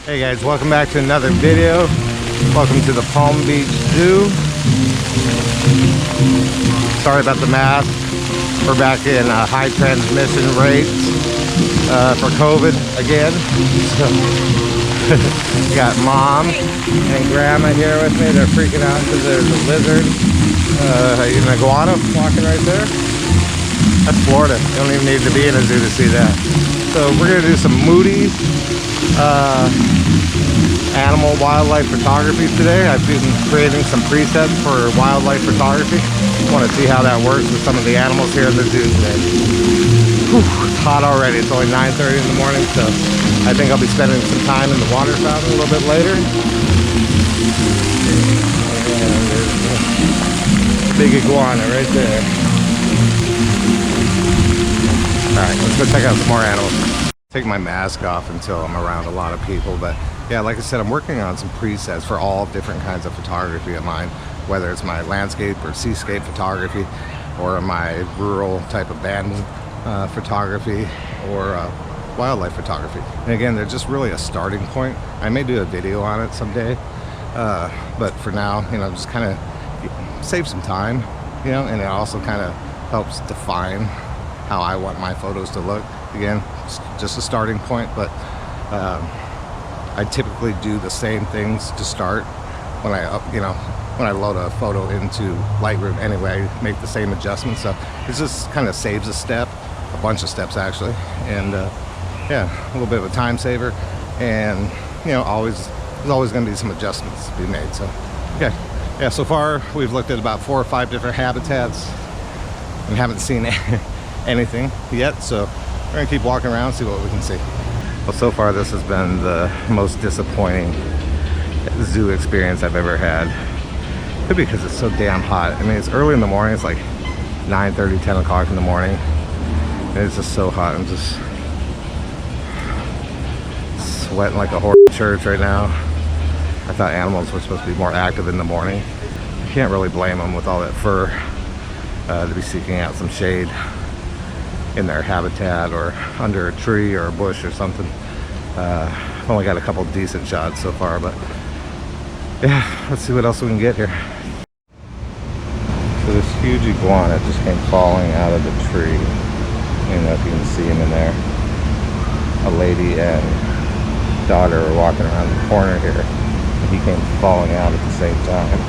Hey guys, welcome back to another video. Welcome to the Palm Beach Zoo. Sorry about the mask. We're back in high transmission rates for COVID again. So, got mom and grandma here with me. They're freaking out because there's a lizard, an iguana walking right there. That's Florida. You don't even need to be in a zoo to see that. So we're gonna do some Moody animal wildlife photography today. I've been creating some presets for wildlife photography. I want to see how that works with some of the animals here in the zoo today. Whew, it's hot already. It's only 9:30 in the morning, so I think I'll be spending some time in the water fountain a little bit later. And there's a big iguana right there. Alright, let's go check out some more animals. Take my mask off until I'm around a lot of people, but yeah, like I said, I'm working on some presets for all different kinds of photography of mine, whether it's my landscape or seascape photography, or my rural type of band photography, or wildlife photography. And again, they're just really a starting point. I may do a video on it someday, but for now, just kind of save some time, and it also kind of helps define how I want my photos to look. Again, just a starting point, but I typically do the same things to start when I load a photo into Lightroom anyway. I make the same adjustments, so it just kind of saves a step, a bunch of steps actually, and yeah, a little bit of a time saver. And there's always going to be some adjustments to be made. So yeah. So far we've looked at about 4 or 5 different habitats and haven't seen anything yet. So we're gonna keep walking around, see what we can see. Well, so far this has been the most disappointing zoo experience I've ever had. Could be because it's so damn hot. I mean, it's early in the morning. It's like 9:30, 10 o'clock in the morning. And it's just so hot. I'm just sweating like a whore in church right now. I thought animals were supposed to be more active in the morning. You can't really blame them with all that fur to be seeking out some shade in their habitat or under a tree or a bush or something. I've only got a couple decent shots so far, but yeah, let's see what else we can get here. So this huge iguana just came falling out of the tree. I don't know if you can see him in there. A lady and daughter were walking around the corner here, and he came falling out at the same time.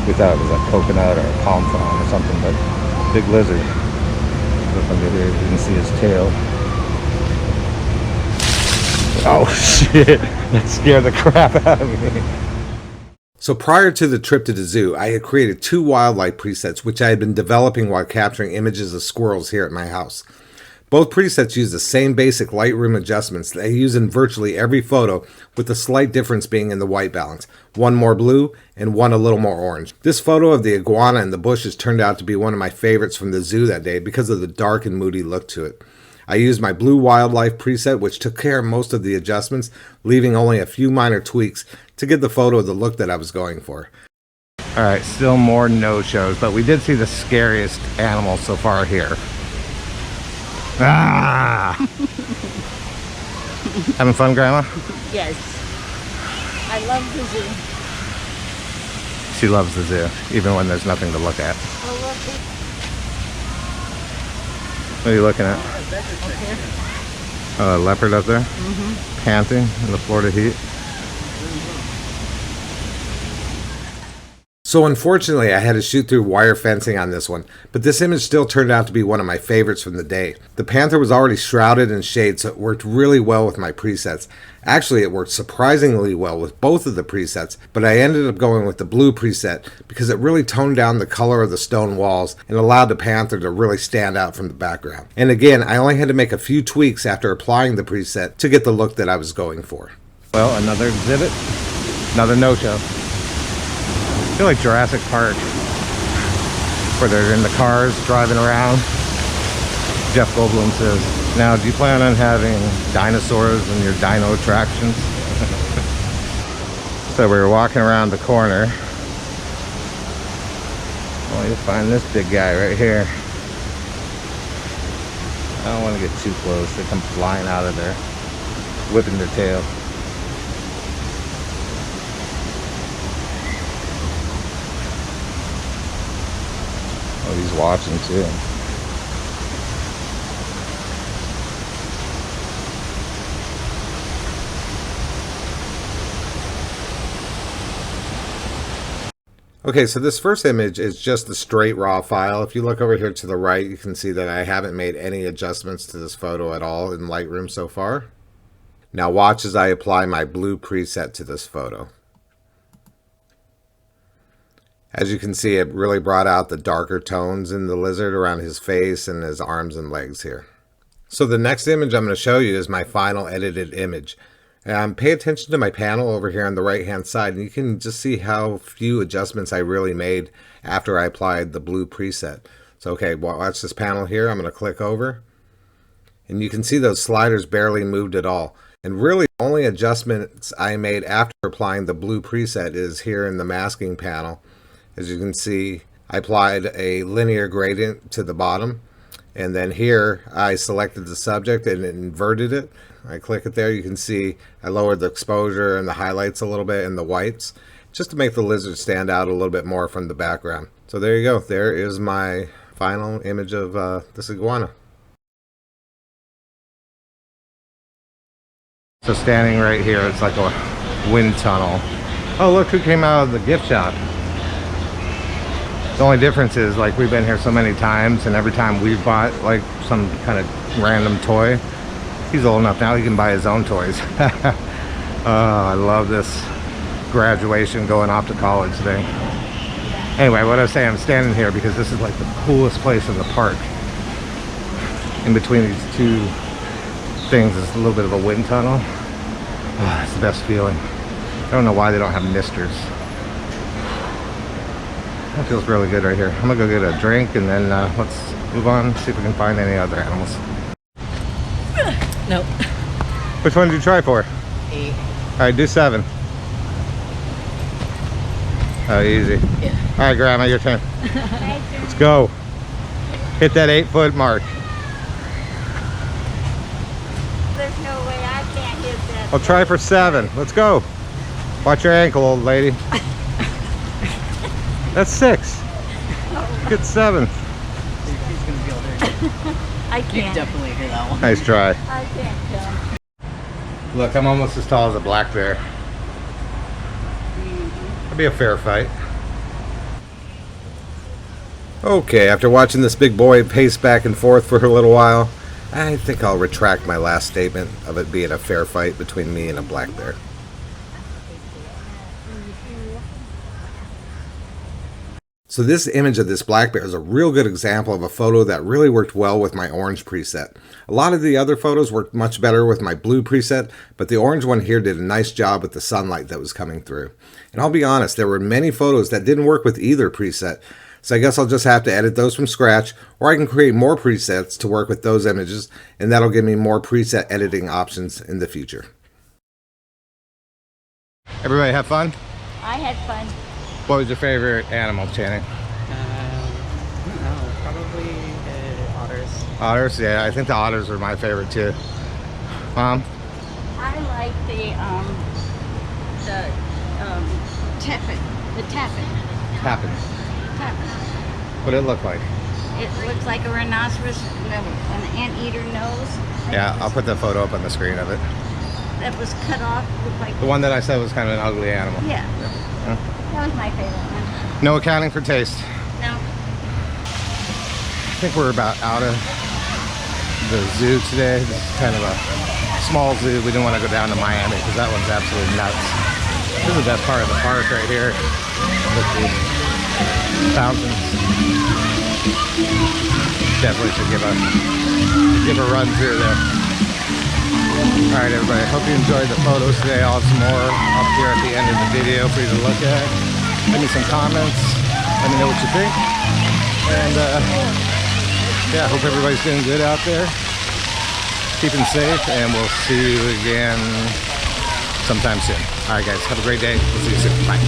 We thought it was a coconut or a palm frond or something, but big lizard. Under here, you can see his tail. Oh shit, that scared the crap out of me. So prior to the trip to the zoo, I had created 2 wildlife presets which I had been developing while capturing images of squirrels here at my house. Both presets use the same basic Lightroom adjustments that I use in virtually every photo, with the slight difference being in the white balance. One more blue and one a little more orange. This photo of the iguana and the bushes turned out to be one of my favorites from the zoo that day because of the dark and moody look to it. I used my blue wildlife preset, which took care of most of the adjustments, leaving only a few minor tweaks to give the photo the look that I was going for. Alright, still more no-shows, but we did see the scariest animal so far here. Ah! Having fun, Grandma? Yes. I love the zoo. She loves the zoo, even when there's nothing to look at. What are you looking at? A leopard up there? Mm-hmm. Panting in the Florida heat. So unfortunately, I had to shoot through wire fencing on this one, but this image still turned out to be one of my favorites from the day. The panther was already shrouded in shade, so it worked really well with my presets. Actually, it worked surprisingly well with both of the presets, but I ended up going with the blue preset because it really toned down the color of the stone walls and allowed the panther to really stand out from the background. And again, I only had to make a few tweaks after applying the preset to get the look that I was going for. Well, another exhibit, another no-show. I feel like Jurassic Park, where they're in the cars driving around. Jeff Goldblum says, "Now, do you plan on having dinosaurs in your dino attractions?" So we were walking around the corner. Oh, you'll find this big guy right here. I don't want to get too close. They come flying out of there, whipping their tail. Oh, he's watching too. Okay, so this first image is just a straight raw file. If you look over here to the right, you can see that I haven't made any adjustments to this photo at all in Lightroom so far. Now watch as I apply my blue preset to this photo. As you can see, it really brought out the darker tones in the lizard around his face and his arms and legs here. So the next image I'm going to show you is my final edited image. Pay attention to my panel over here on the right hand side, and you can just see how few adjustments I really made after I applied the blue preset. So okay, watch this panel here. I'm going to click over, and you can see those sliders barely moved at all. And really the only adjustments I made after applying the blue preset is here in the masking panel. As you can see, I applied a linear gradient to the bottom, and then here I selected the subject and inverted it. I click it there, you can see I lowered the exposure and the highlights a little bit and the whites, just to make the lizard stand out a little bit more from the background. So there you go, there is my final image of this iguana. So standing right here, it's like a wind tunnel. Oh, look who came out of the gift shop. The only difference is, like, we've been here so many times, and every time we've bought like some kind of random toy, he's old enough now he can buy his own toys. Oh, I love this graduation going off to college thing. Anyway, what I was saying, I'm standing here because this is like the coolest place in the park. In between these two things is a little bit of a wind tunnel. Oh, it's the best feeling. I don't know why they don't have misters. That feels really good right here. I'm gonna go get a drink and then let's move on, see if we can find any other animals. Nope. Which one did you try for? 8. Alright, do 7. Oh, easy. Yeah. Alright, Grandma, your turn. Let's go. Hit that 8-foot mark. There's no way I can't hit that. I'll try for 7. Let's go. Watch your ankle, old lady. That's 6. Get 7. He's gonna be able to. I You can't. definitely hear that one. Nice try. I can't jump. Look, I'm almost as tall as a black bear. That'd be a fair fight. Okay, after watching this big boy pace back and forth for a little while, I think I'll retract my last statement of it being a fair fight between me and a black bear. So this image of this black bear is a real good example of a photo that really worked well with my orange preset. A lot of the other photos worked much better with my blue preset, but the orange one here did a nice job with the sunlight that was coming through. And I'll be honest, there were many photos that didn't work with either preset, so I guess I'll just have to edit those from scratch, or I can create more presets to work with those images, and that'll give me more preset editing options in the future. Everybody have fun? I had fun. What was your favorite animal, Channing? I don't know, probably otters. Otters? Yeah, I think the otters were my favorite too. Mom? I like the tapping. The tapping. Tapping. Tapping. What did it look like? It looks like a rhinoceros, an anteater nose. Yeah, I'll put the photo up on the screen of it. That was cut off. Looked like. The one that I said was kind of an ugly animal. Yeah. Yeah. That was my favorite one. No accounting for taste. No. I think we're about out of the zoo today. This is kind of a small zoo. We didn't want to go down to Miami because that one's absolutely nuts. This is the best part of the park right here. With the fountains. Definitely should give a run through there. Alright everybody, hope you enjoyed the photos today. I'll have some more up here at the end of the video for you to look at. Leave me some comments. Let me know what you think. And yeah, hope everybody's doing good out there. Keeping safe, and we'll see you again sometime soon. Alright guys, have a great day. We'll see you soon. Bye.